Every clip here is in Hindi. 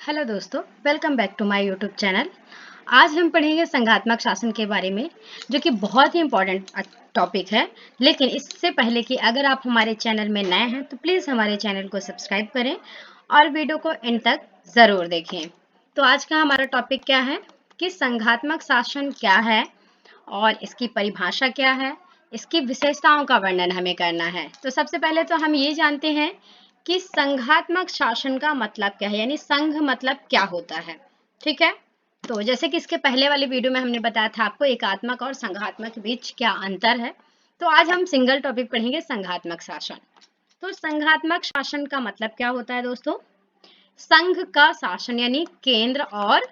हेलो दोस्तों, welcome back to my YouTube channel. आज हम पढ़ेंगे संघात्मक शासन के बारे में, जो कि बहुत ही इम्पोर्टेंट टॉपिक है। लेकिन इससे पहले कि अगर आप हमारे चैनल में नए हैं तो प्लीज़ हमारे चैनल को सब्सक्राइब करें और वीडियो को एंड तक ज़रूर देखें। तो आज का हमारा टॉपिक क्या है कि संघात्मक शासन क्या है और इसकी परिभाषा क्या है, इसकी विशेषताओं का वर्णन हमें करना है। तो सबसे पहले तो हम ये जानते हैं कि संघात्मक शासन का मतलब क्या है, यानी संघ मतलब क्या होता है। ठीक है, तो जैसे कि इसके पहले वाले वीडियो में हमने बताया था आपको एकात्मक और संघात्मक के बीच क्या अंतर है। तो आज हम सिंगल टॉपिक पढ़ेंगे, संघात्मक शासन। तो संघात्मक शासन का मतलब क्या होता है दोस्तों? संघ का शासन यानी केंद्र और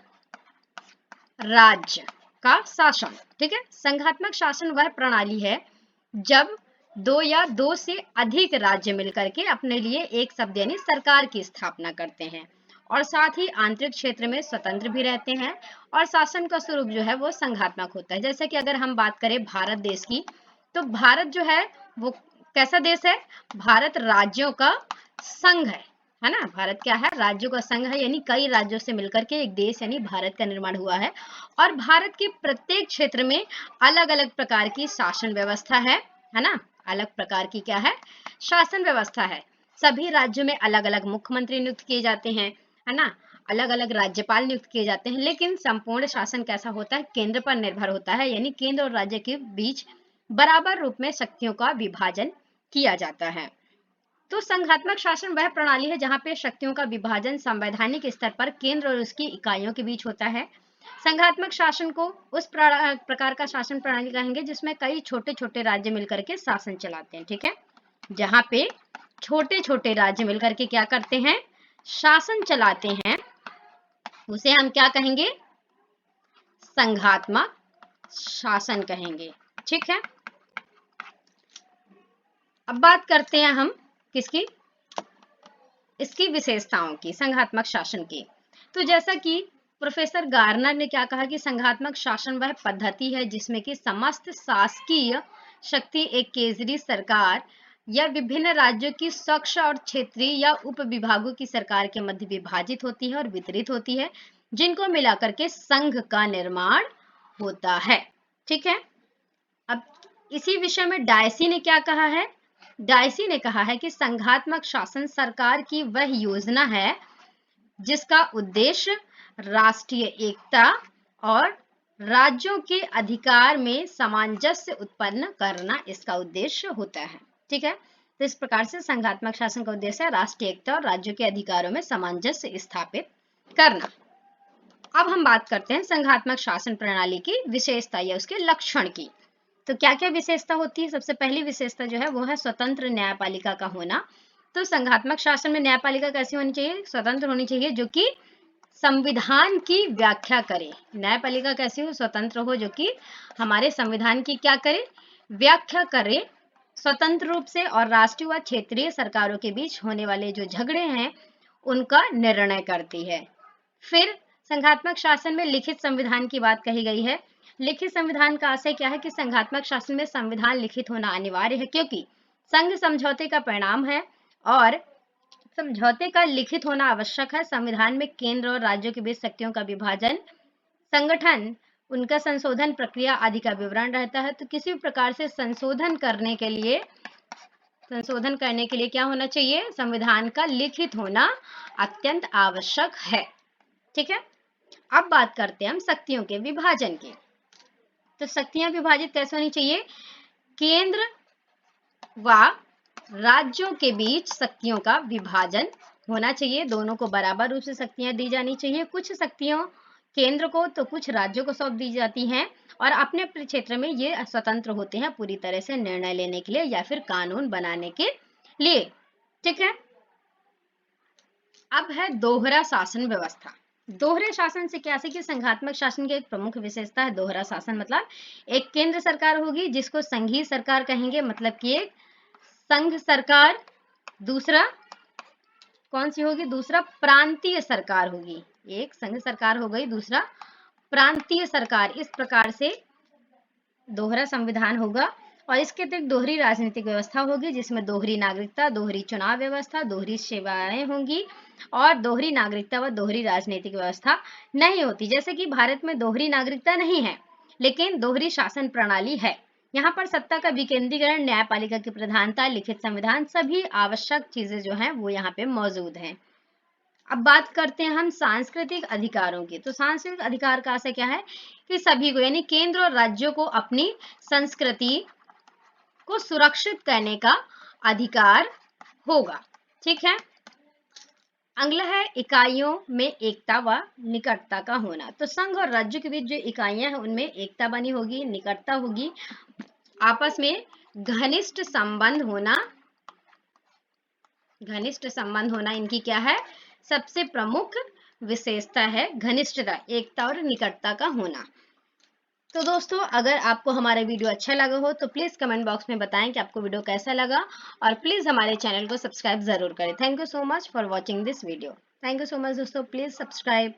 राज्य का शासन। ठीक है, संघात्मक शासन वह प्रणाली है जब दो या दो से अधिक राज्य मिलकर के अपने लिए एक शब्द यानी सरकार की स्थापना करते हैं और साथ ही आंतरिक क्षेत्र में स्वतंत्र भी रहते हैं, और शासन का स्वरूप जो है वो संघात्मक होता है। जैसे कि अगर हम बात करें भारत देश की, तो भारत जो है वो कैसा देश है? भारत राज्यों का संघ है ना। भारत क्या है? राज्यों का संघ है, यानी कई राज्यों से मिलकर के एक देश यानी भारत का निर्माण हुआ है। और भारत के प्रत्येक क्षेत्र में अलग अलग प्रकार की शासन व्यवस्था है ना। अलग प्रकार की क्या है? शासन व्यवस्था है। सभी राज्यों में अलग अलग मुख्यमंत्री नियुक्त किए जाते हैं, है ना। अलग अलग राज्यपाल नियुक्त किए जाते हैं, लेकिन संपूर्ण शासन कैसा होता है? केंद्र पर निर्भर होता है, यानी केंद्र और राज्य के बीच बराबर रूप में शक्तियों का विभाजन किया जाता है। तो संघात्मक शासन वह प्रणाली है जहां पे शक्तियों का विभाजन संवैधानिक स्तर पर केंद्र और उसकी इकाइयों के बीच होता है। संघात्मक शासन को उस प्रकार का शासन प्रणाली कहेंगे जिसमें कई छोटे छोटे राज्य मिलकर के शासन चलाते हैं। ठीक है, जहां पे छोटे छोटे राज्य मिलकर के क्या करते हैं? शासन चलाते हैं, उसे हम क्या कहेंगे? संघात्मक शासन कहेंगे। ठीक है, अब बात करते हैं हम किसकी? इसकी विशेषताओं की, संघात्मक शासन की। तो जैसा कि प्रोफेसर गार्नर ने क्या कहा कि संघात्मक शासन वह पद्धति है जिसमें कि समस्त शासकीय शक्ति एक केंद्रीय सरकार या विभिन्न राज्यों की स्वच्छ और क्षेत्रीय या उप विभागों की सरकार के मध्य विभाजित होती है और वितरित होती है, जिनको मिलाकर के संघ का निर्माण होता है। ठीक है, अब इसी विषय में डायसी ने क्या कहा है? डायसी ने कहा है कि संघात्मक शासन सरकार की वह योजना है जिसका उद्देश्य राष्ट्रीय एकता और राज्यों के अधिकार में सामंजस्य उत्पन्न करना इसका उद्देश्य होता है। ठीक है, तो इस प्रकार से संघात्मक शासन का उद्देश्य है राष्ट्रीय एकता और राज्यों के अधिकारों में सामंजस्य स्थापित करना। अब हम बात करते हैं संघात्मक शासन प्रणाली की विशेषता या उसके लक्षण की। तो क्या क्या विशेषता होती है? सबसे पहली विशेषता जो है वो है स्वतंत्र न्यायपालिका का होना। तो संघात्मक शासन में न्यायपालिका कैसी होनी चाहिए? स्वतंत्र होनी चाहिए, जो कि संविधान की व्याख्या करे। न्यायपालिका कैसी हो? स्वतंत्र हो, जो कि हमारे संविधान की क्या करे? व्याख्या करे स्वतंत्र रूप से, और राष्ट्रीय व क्षेत्रीय सरकारों के बीच होने वाले जो झगड़े हैं उनका निर्णय करती है। फिर संघात्मक शासन में लिखित संविधान की बात कही गई है। लिखित संविधान का आशय क्या है कि संघात्मक शासन में संविधान लिखित होना अनिवार्य है, क्योंकि संघ समझौते का परिणाम है और समझौते का लिखित होना आवश्यक है। संविधान में केंद्र और राज्यों के बीच शक्तियों का विभाजन, संगठन, उनका संशोधन प्रक्रिया आदि का विवरण रहता है। तो किसी भी प्रकार से संशोधन करने के लिए क्या होना चाहिए? संविधान का लिखित होना अत्यंत आवश्यक है। ठीक है, अब बात करते हैं हम शक्तियों के विभाजन की। तो शक्तियां विभाजित कैसे होनी चाहिए? केंद्र व राज्यों के बीच शक्तियों का विभाजन होना चाहिए, दोनों को बराबर रूप से शक्तियां दी जानी चाहिए। कुछ शक्तियों केंद्र को तो कुछ राज्यों को सौंप दी जाती हैं, और अपने अपने क्षेत्र में ये स्वतंत्र होते हैं पूरी तरह से निर्णय लेने के लिए या फिर कानून बनाने के लिए। ठीक है, अब है दोहरा शासन व्यवस्था। दोहरे शासन से क्या है कि संघात्मक शासन की एक प्रमुख विशेषता है दोहरा शासन। मतलब एक केंद्र सरकार होगी जिसको संघीय सरकार कहेंगे, मतलब कि एक संघ सरकार। दूसरा कौन सी होगी? दूसरा प्रांतीय सरकार होगी। एक संघ सरकार हो गई, दूसरा प्रांतीय सरकार। इस प्रकार से दोहरा संविधान होगा और इसके अतिरिक्त दोहरी राजनीतिक व्यवस्था होगी, जिसमें दोहरी नागरिकता, दोहरी चुनाव व्यवस्था, दोहरी सेवाएं होंगी और दोहरी नागरिकता व दोहरी राजनीतिक व्यवस्था नहीं होती। जैसे कि भारत में दोहरी नागरिकता नहीं है, लेकिन दोहरी शासन प्रणाली है। यहाँ पर सत्ता का विकेंद्रीकरण, न्यायपालिका की प्रधानता, लिखित संविधान, सभी आवश्यक चीजें जो हैं वो यहाँ पे मौजूद हैं। अब बात करते हैं हम सांस्कृतिक अधिकारों की। तो सांस्कृतिक अधिकार का अर्थ क्या है कि सभी को, यानी केंद्र और राज्यों को अपनी संस्कृति को सुरक्षित करने का अधिकार होगा। ठीक है। अगला है इकाइयों में एकता व निकटता का होना। तो संघ और राज्य के बीच जो इकाइयां हैं उनमें एकता बनी होगी, निकटता होगी, आपस में घनिष्ठ संबंध होना इनकी क्या है, सबसे प्रमुख विशेषता है, घनिष्ठता, एकता और निकटता का होना। तो दोस्तों, अगर आपको हमारा वीडियो अच्छा लगा हो तो प्लीज़ कमेंट बॉक्स में बताएं कि आपको वीडियो कैसा लगा और प्लीज़ हमारे चैनल को सब्सक्राइब ज़रूर करें। Thank you so much for watching this video. Thank you so much दोस्तों, प्लीज़ सब्सक्राइब।